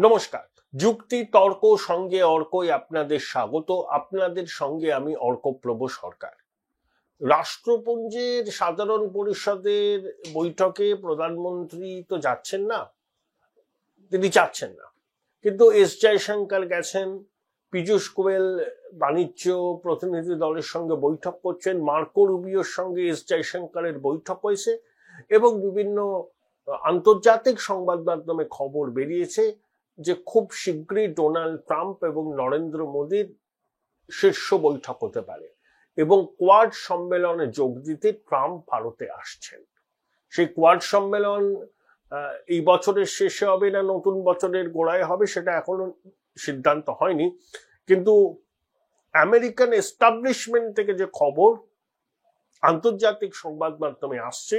নমস্কার। যুক্তি তর্ক সঙ্গে অর্কই আপনাদের স্বাগত। আপনাদের সঙ্গে আমি অর্কপ্রভ সরকার। রাষ্ট্রপুঞ্জের সাধারণ পরিষদের বৈঠকে প্রধানমন্ত্রী তো যাচ্ছেন না, তিনি যাচ্ছেন না, কিন্তু এস জয়শঙ্কর গেছেন। পীযূষ গোয়েল বাণিজ্য প্রতিনিধি দলের সঙ্গে বৈঠক করছেন। মার্কো রুবিওর সঙ্গে এস জয়শঙ্করের বৈঠক হয়েছে এবং বিভিন্ন আন্তর্জাতিক সংবাদ মাধ্যমে খবর বেরিয়েছে যে খুব শীঘ্রই ডোনাল্ড ট্রাম্প এবং নরেন্দ্র মোদীর শীর্ষ বৈঠক হতে পারে এবং কোয়াড সম্মেলনে যোগ দিতে ট্রাম্প ভারতে আসছেন। সেই কোয়াড সম্মেলন এই বছরের শেষে হবে না নতুন বছরের গোড়ায় হবে সেটা এখনো সিদ্ধান্ত হয়নি, কিন্তু আমেরিকান এস্টাবলিশমেন্ট থেকে যে খবর আন্তর্জাতিক সংবাদ মাধ্যমে আসছে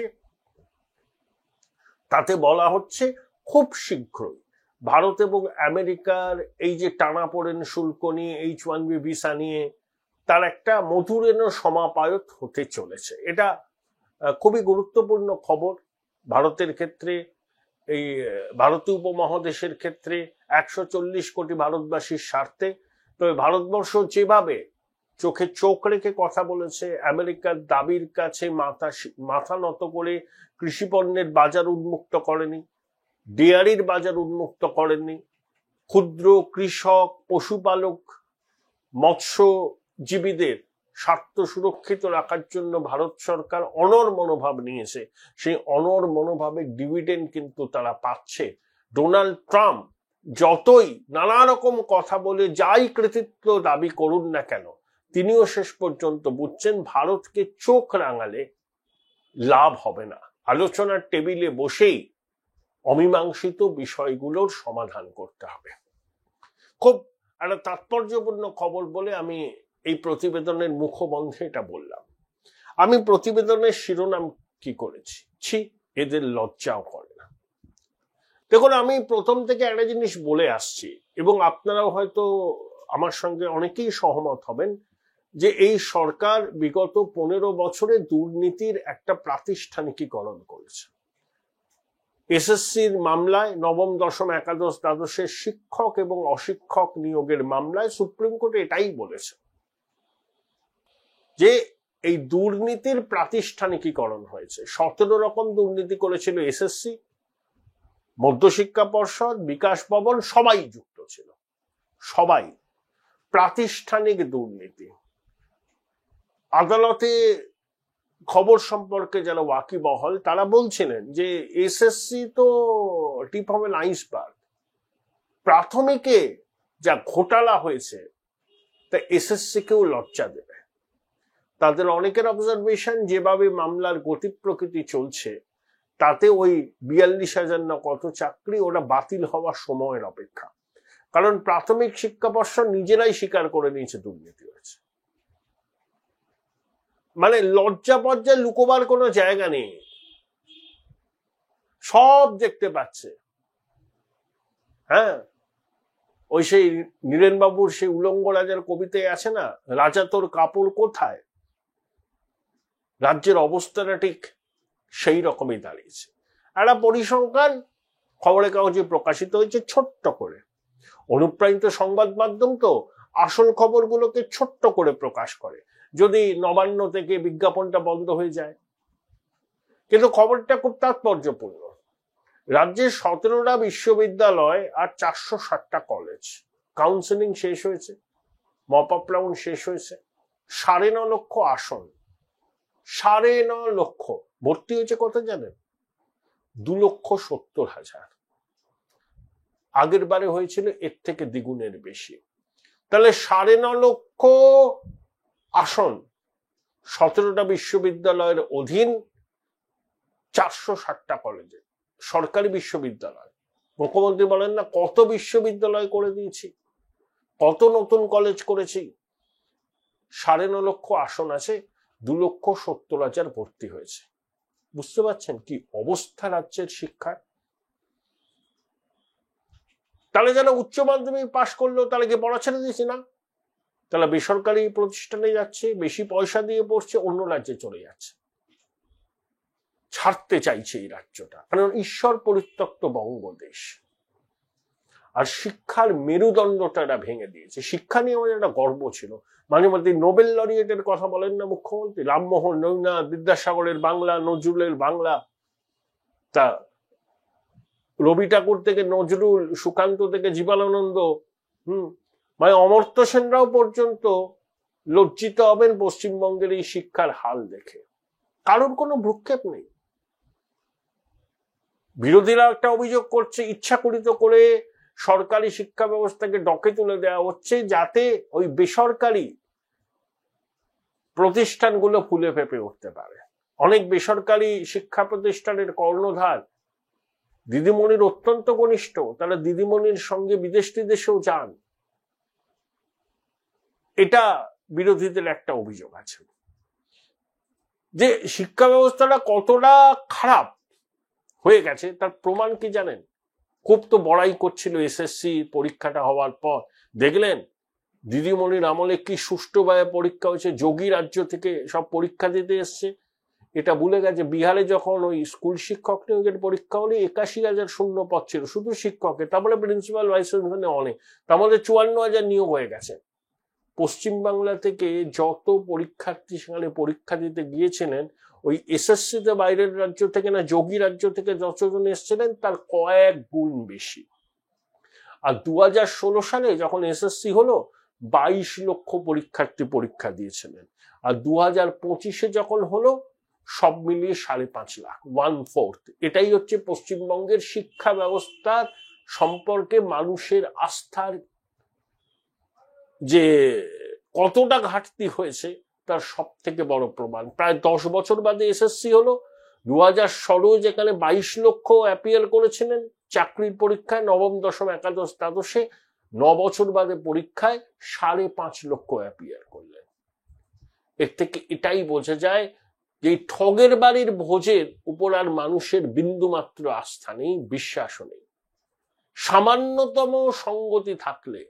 তাতে বলা হচ্ছে খুব শীঘ্রই ভারত এবং আমেরিকার এই যে টানাপোড়েন শুল্ক নিয়ে, H-1B ভিসা নিয়ে, তার একটা মধুরেণ সমাপায়ত হতে চলেছে। এটা খুবই গুরুত্বপূর্ণ খবর ভারতের ক্ষেত্রে, এই ভারতীয় উপমহাদেশের ক্ষেত্রে, 140 কোটি ভারতবাসীর স্বার্থে। তবে ভারতবর্ষ যেভাবে চোখে চোখ রেখে কথা বলেছে, আমেরিকার দাবির কাছে মাথা নত করে কৃষি পণ্যের বাজার উন্মুক্ত করেনি, ডেয়ারির বাজার উন্মুক্ত করেননি, ক্ষুদ্র কৃষক, পশুপালক, মৎস্যজীবীদের স্বার্থ সুরক্ষিত রাখার জন্য ভারত সরকার অনড় মনোভাব নিয়েছে। সেই অনড় মনোভাবের ডিভিডেন্ড কিন্তু তারা পাচ্ছে। ডোনাল্ড ট্রাম্প যতই নানা রকম কথা বলে যাই কৃতিত্ব দাবি করুন না কেন, তিনিও শেষ পর্যন্ত বুঝছেন ভারতকে চোখ রাঙালে লাভ হবে না। আলোচনার টেবিলে বসেই অমীমাংসিত বিষয়গুলোর সমাধান করতে হবে। খুব একটা তাৎপর্যপূর্ণ খবর বলে আমি এই প্রতিবেদনের মুখবন্ধে এটা বললাম। আমি প্রতিবেদনের শিরোনাম কি করেছি, ছি এদের লজ্জাও করে না। দেখুন, আমি প্রথম থেকে একটা জিনিস বলে আসছি এবং আপনারাও হয়তো আমার সঙ্গে অনেকেই সহমত হবেন যে এই সরকার বিগত 15 বছরে দুর্নীতির একটা প্রাতিষ্ঠানিকীকরণ করেছে। এসএসসির মামলায়, নবম, দশম, একাদশ, দ্বাদশের শিক্ষক এবং অশিক্ষক নিয়োগের মামলায় সুপ্রিম কোর্ট এটাই বলেছে যে এই দুর্নীতির প্রাতিষ্ঠানিকীকরণ হয়েছে। 17 রকম দুর্নীতি করেছিল এসএসসি, মধ্যশিক্ষা পর্ষদ, বিকাশ ভবন, সবাই যুক্ত ছিল, সবাই। প্রাতিষ্ঠানিক দুর্নীতি। আদালতে খবর সম্পর্কে যারা ওয়াকিবহল তারা বলছিলেন যে এসএসসি তো টিপ অফ অ্যান আইসবার্গ, প্রাথমিকে যা ঘোটালা হয়েছে তা এসএসসি কেও লজ্জা দেবে। তাদের অনেকের অবজারভেশন, যেভাবে মামলার গতি প্রকৃতি চলছে তাতে ওই 42,000 না কত চাকরি ওটা বাতিল হওয়ার সময়ের অপেক্ষা। কারণ প্রাথমিক শিক্ষা পর্ষদ নিজেরাই স্বীকার করে নিয়েছে দুর্নীতি হয়েছে। মানে লজ্জা পর্যায়ে লুকোবার কোনো জায়গা নেই, সব দেখতে পাচ্ছে। হ্যাঁ, ওই সেই নীরেন বাবুর সেই উলঙ্গ রাজার কবিতায় আছে না, রাজা তোর কাপড় কোথায়। রাজ্যের অবস্থাটা ঠিক সেই রকমই দাঁড়িয়েছে। একটা পরিসংখ্যান খবরের কাগজে প্রকাশিত হয়েছে ছোট্ট করে। অনুপ্রাণিত সংবাদ মাধ্যম তো আসল খবরগুলোকে ছোট্ট করে প্রকাশ করে, যদি নবান্ন থেকে বিজ্ঞাপনটা বন্ধ হয়ে যায়। কিন্তু খবরটা খুব তাৎপর্যপূর্ণ। রাজ্যের 17টা বিশ্ববিদ্যালয় আর 460টা কলেজ কাউন্সেলিং শেষ হয়েছে, মপ আপ রাউন্ড শেষ হয়েছে। 9.5 লক্ষ আসন, 9.5 লক্ষ। ভর্তি হয়েছে কত জানেন? 2,70,000। আগের বারে হয়েছিল এর থেকে দ্বিগুণের বেশি। তাহলে 9.5 লক্ষ আসন 17টা বিশ্ববিদ্যালয়ের অধীন, 460টা কলেজে, সরকারি বিশ্ববিদ্যালয়। মুখ্যমন্ত্রী বলেন না কত বিশ্ববিদ্যালয় করে দিয়েছি, কত নতুন কলেজ করেছি। 9.5 লক্ষ আসন আছে, 2,70,000 ভর্তি হয়েছে। বুঝতে পারছেন কি অবস্থা রাজ্যের শিক্ষার? তাহলে যারা উচ্চ মাধ্যমিক পাশ করলো তাহলে কি পড়া ছেড়ে দিয়েছি না? তাহলে বেসরকারি প্রতিষ্ঠানে যাচ্ছে, বেশি পয়সা দিয়ে পড়ছে, অন্য রাজ্যে চলে যাচ্ছে। ছাড়তে চাইছে এই রাজ্যটা, কারণ ঈশ্বর পরিত্যক্ত বঙ্গদেশ। আর শিক্ষার মেরুদণ্ডটা এরা ভেঙে দিয়েছে। শিক্ষা নিয়ে আমাদের একটা গর্ব ছিল। মাঝে মধ্যে নোবেল লরিয়েটের কথা বলেন না মুখ্যমন্ত্রী, রামমোহন রবীন্দ্রনাথ, বিদ্যাসাগরের বাংলা, নজরুলের বাংলা, তা রবি ঠাকুর থেকে নজরুল, সুকান্ত থেকে জীবনানন্দ, মানে অমর্ত্য সেনরাও পর্যন্ত লজ্জিত হবেন পশ্চিমবঙ্গের এই শিক্ষার হাল দেখে। কারোর কোনো ভ্রুক্ষেপ নেই। বিরোধীরা একটা অভিযোগ করছে ইচ্ছাকৃত করে সরকারি শিক্ষা ব্যবস্থাকে ডকে তুলে দেওয়া হচ্ছে যাতে ওই বেসরকারি প্রতিষ্ঠানগুলো ফুলে ফেঁপে উঠতে পারে। অনেক বেসরকারি শিক্ষা প্রতিষ্ঠানের কর্ণধার দিদিমণির অত্যন্ত ঘনিষ্ঠ, তারা দিদিমণির সঙ্গে বিদেশ টিদেশেও যান। এটা বিরোধীদের একটা অভিযোগ আছে। যে শিক্ষা ব্যবস্থাটা কতটা খারাপ হয়ে গেছে তার প্রমাণ কি জানেন? খুব তো বড়াই করছিল এসএসসি পরীক্ষাটা হওয়ার পর, দেখলেন দিদিমণির আমলে কি সুষ্ঠুভাবে পরীক্ষা হয়েছে, যোগী রাজ্য থেকে সব পরীক্ষা দিতে এসছে। এটা ভুলে গেছে বিহারে যখন ওই স্কুল শিক্ষক নিয়োগের পরীক্ষা হলে ৮১,০০০ শূন্য পদ ছিল শুধু শিক্ষকের, তারপরে প্রিন্সিপাল ভাইস প্রিন্সিপাল অনেক, তার মধ্যে ৫৪,০০০ নিয়োগ হয়ে গেছে। পশ্চিমবাংলা থেকে যত পরীক্ষার্থী সেখানে পরীক্ষা দিতে গিয়েছিলেন, ওই এসএসসিতে বাইরের রাজ্য থেকে না যোগী রাজ্য থেকে যতজন এসেছিলেন তার কয়েক গুণ বেশি। আর ২০১৬ সালে যখন এসএসসি হলো ২২ লক্ষ পরীক্ষার্থী পরীক্ষা দিয়েছিলেন, আর ২০২৫ যখন হলো সব মিলিয়ে ৫.৫ লাখ, 1/4। এটাই হচ্ছে পশ্চিমবঙ্গের শিক্ষা ব্যবস্থার সম্পর্কে মানুষের আস্থার যে কতটা ঘাটতি হয়েছে তার সব থেকে বড় প্রমাণ। প্রায় ১০ বছর বাদে এসএসসি হলো। ২০১৬ যেখানে ২২ লক্ষ অ্যাপিয়ার করেছিলেন চাকরির পরীক্ষায়, নবম, দশম, একাদশ, দ্বাদশে, ৯ বছর বাদে পরীক্ষায় ৫.৫ লক্ষ অ্যাপিয়ার করলেন। এর থেকে এটাই বোঝা যায় যে ঠগের বাড়ির ভোজের উপর আর মানুষের বিন্দুমাত্র আস্থা নেই, বিশ্বাসও নেই। সামান্যতম সঙ্গতি থাকলে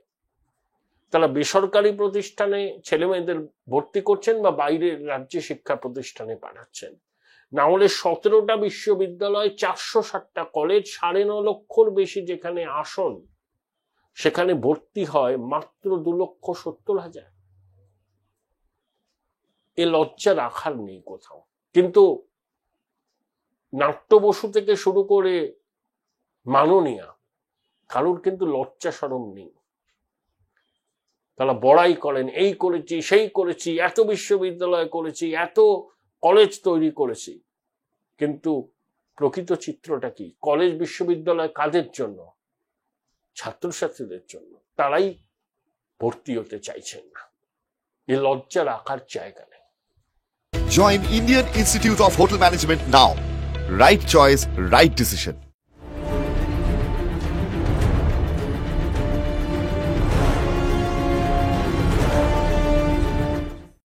তারা বেসরকারি প্রতিষ্ঠানে ছেলে মেয়েদের ভর্তি করছেন বা বাইরের রাজ্যে শিক্ষা প্রতিষ্ঠানে পাঠাচ্ছেন। না হলে ১৭টা বিশ্ববিদ্যালয়, ৪৬০টা কলেজ, ৯.৫ লক্ষর বেশি যেখানে আসন, সেখানে ভর্তি হয় মাত্র ২,৭০,০০০। এ লজ্জা রাখার নেই কোথাও। কিন্তু নাট্য বসু থেকে শুরু করে মাননীয়া কারোর কিন্তু লজ্জা শরম নেই। তারা বড়াই করেন, এই করেছি, সেই করেছি, এত বিশ্ববিদ্যালয় করেছি, এত কলেজ তৈরি করেছি। কিন্তু প্রকৃত চিত্রটা কি? কলেজ বিশ্ববিদ্যালয় কাদের জন্য? ছাত্রছাত্রীদের জন্য। তারাই ভর্তি হতে চাইছেন না। এ লজ্জা রাখার জায়গা নেই। Join Indian Institute of Hotel Management now. Right choice, right decision.